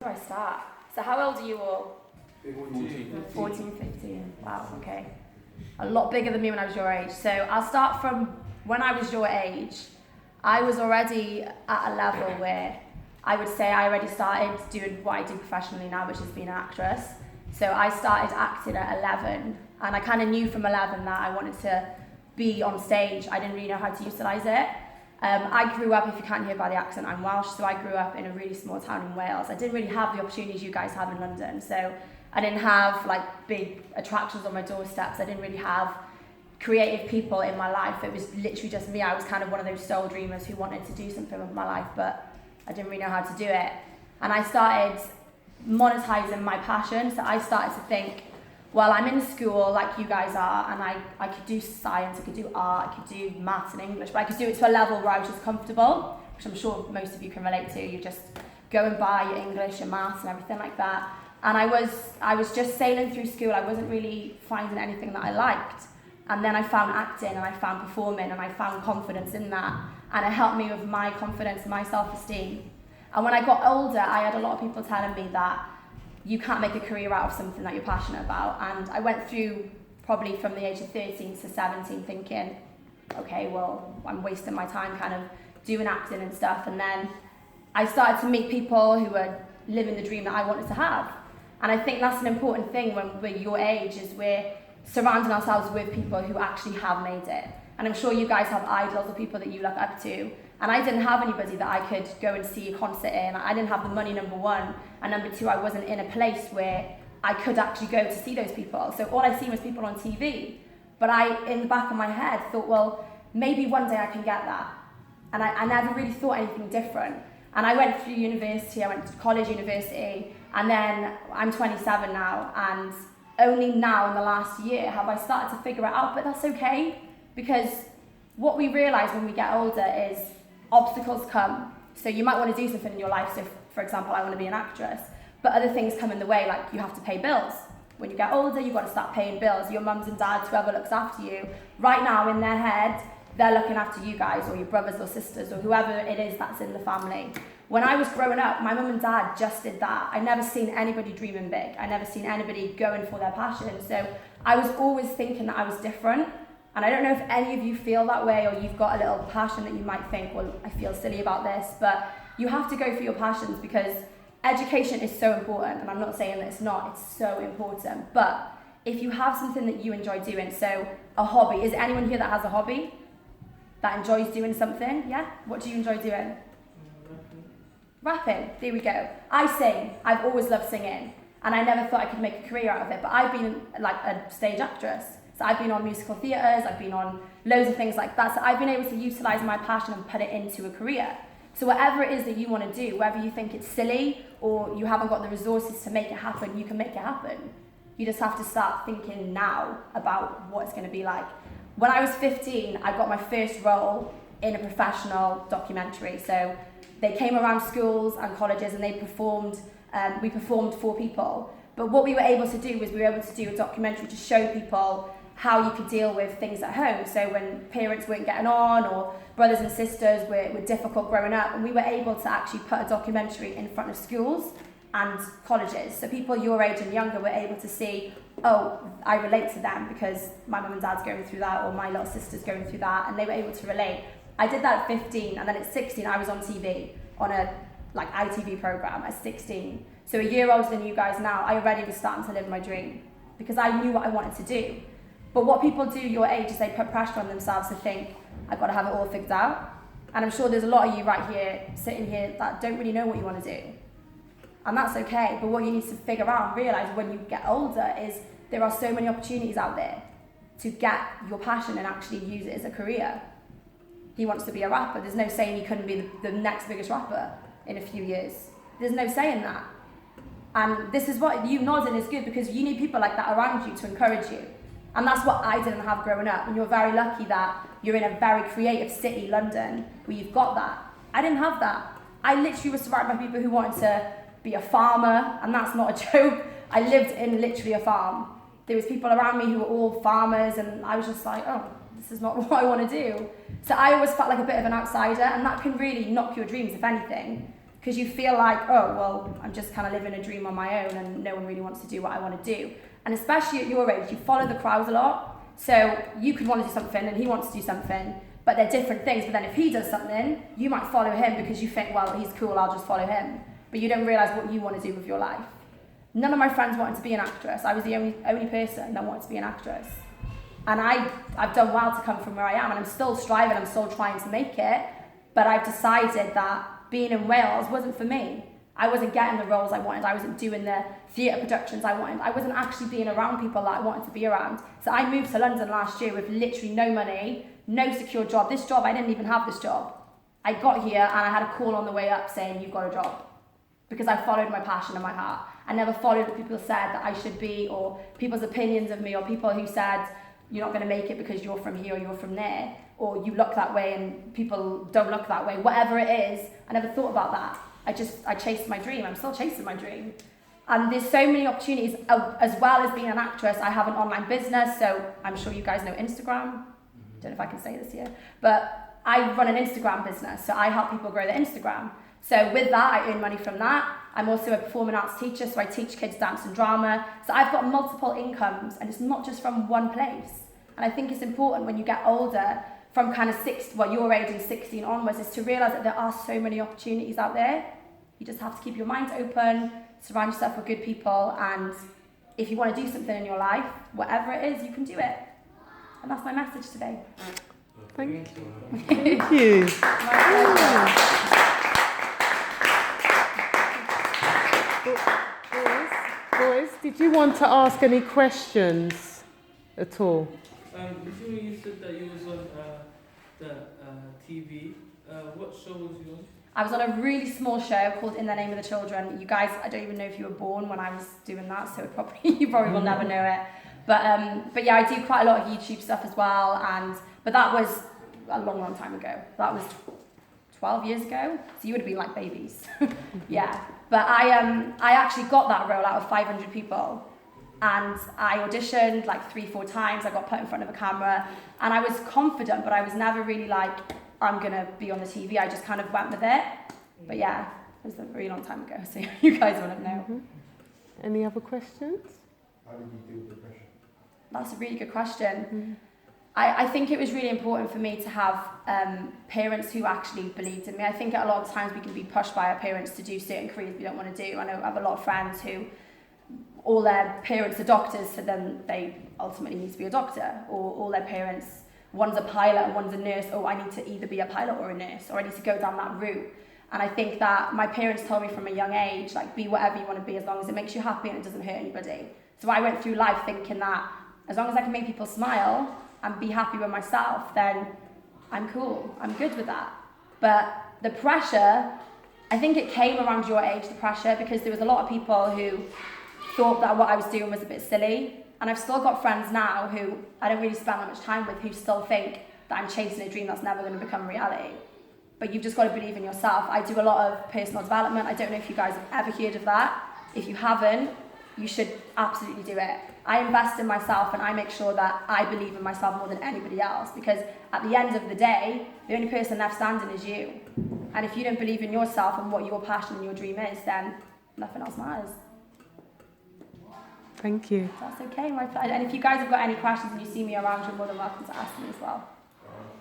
Where do I start? So how old are you all? 14. 14, 15. Wow, okay. A lot bigger than me when I was your age. So I'll start from when I was your age. I was already at a level where I would say I already started doing what I do professionally now, which is being an actress. So I started acting at 11, and I kind of knew from 11 that I wanted to be on stage. I didn't really know how to utilise it. I grew up, if you can't hear by the accent, I'm Welsh, so I grew up in a really small town in Wales. I didn't really have the opportunities you guys have in London, so I didn't have like big attractions on my doorsteps. I didn't really have creative people in my life. It was literally just me. I was kind of one of those soul dreamers who wanted to do something with my life, but I didn't really know how to do it. And I started monetizing my passion, so I started to think, well, I'm in school like you guys are, and I could do science, I could do art, I could do maths and English, but I could do it to a level where I was just comfortable, which I'm sure most of you can relate to. You just go and buy your English and maths and everything like that. And I was just sailing through school. I wasn't really finding anything that I liked. And then I found acting, and I found performing, and I found confidence in that. And it helped me with my confidence and my self-esteem. And when I got older, I had a lot of people telling me that you can't make a career out of something that you're passionate about. And I went through probably from the age of 13 to 17 thinking, okay, well, I'm wasting my time kind of doing acting and stuff. And then I started to meet people who were living the dream that I wanted to have. And I think that's an important thing when we're your age, is we're surrounding ourselves with people who actually have made it. And I'm sure you guys have idols or people that you look up to. And I didn't have anybody that I could go and see a concert in. I didn't have the money, number one. And number two, I wasn't in a place where I could actually go to see those people. So all I seen was people on TV. But I, in the back of my head, thought, well, maybe one day I can get that. And I never really thought anything different. And I went through university, I went to college, university, and then I'm 27 now. And only now in the last year have I started to figure it out, but that's okay. Because what we realise when we get older is obstacles come. So you might want to do something in your life. So for example, I want to be an actress, but other things come in the way, like you have to pay bills. When you get older, you've got to start paying bills. Your mums and dads, whoever looks after you, right now in their head, they're looking after you guys, or your brothers or sisters, or whoever it is that's in the family. When I was growing up, my mum and dad just did that. I never seen anybody dreaming big. I never seen anybody going for their passion. So I was always thinking that I was different. And I don't know if any of you feel that way, or you've got a little passion that you might think, well, I feel silly about this, but you have to go for your passions, because education is so important. And I'm not saying that it's not, it's so important. But if you have something that you enjoy doing, so a hobby, is there anyone here that has a hobby? That enjoys doing something? Yeah? What do you enjoy doing? Rapping. There we go. I sing. I've always loved singing. And I never thought I could make a career out of it, but I've been like a stage actress. So I've been on musical theatres, I've been on loads of things like that. So I've been able to utilise my passion and put it into a career. So whatever it is that you want to do, whether you think it's silly or you haven't got the resources to make it happen, you can make it happen. You just have to start thinking now about what it's going to be like. When I was 15, I got my first role in a professional documentary. So they came around schools and colleges, and they performed, we performed for people. But what we were able to do was we were able to do a documentary to show people how you could deal with things at home. So when parents weren't getting on, or brothers and sisters were difficult growing up, and we were able to actually put a documentary in front of schools and colleges. So people your age and younger were able to see, oh, I relate to them because my mum and dad's going through that, or my little sister's going through that, and they were able to relate. I did that at 15, and then at 16 I was on TV, on a like ITV programme at 16. So a year older than you guys now, I already was starting to live my dream, because I knew what I wanted to do. But what people do your age is they put pressure on themselves to think, I've got to have it all figured out. And I'm sure there's a lot of you right here, sitting here, that don't really know what you want to do. And that's okay, but what you need to figure out and realise when you get older is there are so many opportunities out there to get your passion and actually use it as a career. He wants to be a rapper. There's no saying he couldn't be the next biggest rapper in a few years. There's no saying that. And this is what you nodding is good, because you need people like that around you to encourage you. And that's what I didn't have growing up. And you're very lucky that you're in a very creative city, London, where you've got that. I didn't have that. I literally was surrounded by people who wanted to be a farmer, and that's not a joke. I lived in literally a farm. There was people around me who were all farmers, and I was just like, oh, this is not what I want to do. So I always felt like a bit of an outsider, and that can really knock your dreams, if anything. because you feel like, oh, well, I'm just kind of living a dream on my own and no one really wants to do what I want to do. And especially at your age, you follow the crowds a lot. So you could want to do something and he wants to do something, but they're different things. But then if he does something, you might follow him because you think, well, he's cool, I'll just follow him. But you don't realise what you want to do with your life. None of my friends wanted to be an actress. I was the only person that wanted to be an actress. And I've done well to come from where I am, and I'm still striving, I'm still trying to make it, but I've decided that being in Wales wasn't for me. I wasn't getting the roles I wanted, I wasn't doing the theatre productions I wanted, I wasn't actually being around people that I wanted to be around. So I moved to London last year with literally no money, no secure job. This job, I didn't even have this job. I got here and I had a call on the way up saying, you've got a job. Because I followed my passion and my heart. I never followed what people said that I should be, or people's opinions of me, or people who said, you're not going to make it because you're from here or you're from there, or you look that way and people don't look that way. Whatever it is, I never thought about that. I chased my dream. I'm still chasing my dream. And there's so many opportunities. As well as being an actress, I have an online business, so I'm sure you guys know Instagram. Don't know if I can say this here, but I run an Instagram business, so I help people grow their Instagram. So with that, I earn money from that. I'm also a performing arts teacher, so I teach kids dance and drama. So I've got multiple incomes, and it's not just from one place. And I think it's important when you get older, from kind of your age and 16 onwards, is to realise that there are so many opportunities out there. You just have to keep your mind open, surround yourself with good people, and if you want to do something in your life, whatever it is, you can do it. And that's my message today. Thank you. Thank you. My pleasure. Boys, did you want to ask any questions at all? Before you said that you was on the TV, what show was you on? I was on a really small show called In the Name of the Children. You guys, I don't even know if you were born when I was doing that, so you probably will never know it. But yeah, I do quite a lot of YouTube stuff as well, but that was a long, long time ago. That was 12 years ago, so you would have been like babies. Yeah, but I actually got that role out of 500 people, and I auditioned like 3-4 times. I got put in front of a camera, and I was confident, but I was never really like, I'm gonna be on the TV. I just kind of went with it. But yeah, it was a very long time ago, so you guys wouldn't know. Mm-hmm. Any other questions? How did you deal with depression? That's a really good question. Mm-hmm. I think it was really important for me to have parents who actually believed in me. I think a lot of times we can be pushed by our parents to do certain careers we don't want to do. I know I have a lot of friends who all their parents are doctors, so then they ultimately need to be a doctor. Or all their parents, one's a pilot and one's a nurse. Oh, I need to either be a pilot or a nurse, or I need to go down that route. And I think that my parents told me from a young age, like, be whatever you want to be as long as it makes you happy and it doesn't hurt anybody. So I went through life thinking that as long as I can make people smile and be happy with myself, then I'm cool, I'm good with that. But the pressure, I think it came around your age, the pressure, because there was a lot of people who thought that what I was doing was a bit silly. And I've still got friends now who I don't really spend that much time with, who still think that I'm chasing a dream that's never going to become reality. But you've just got to believe in yourself. I do a lot of personal development. I don't know if you guys have ever heard of that. If you haven't, you should absolutely do it. I invest in myself and I make sure that I believe in myself more than anybody else, because at the end of the day, the only person left standing is you. And if you don't believe in yourself and what your passion and your dream is, then nothing else matters. Thank you. That's okay, my pleasure. And if you guys have got any questions and you see me around, you're more than welcome to ask me as well.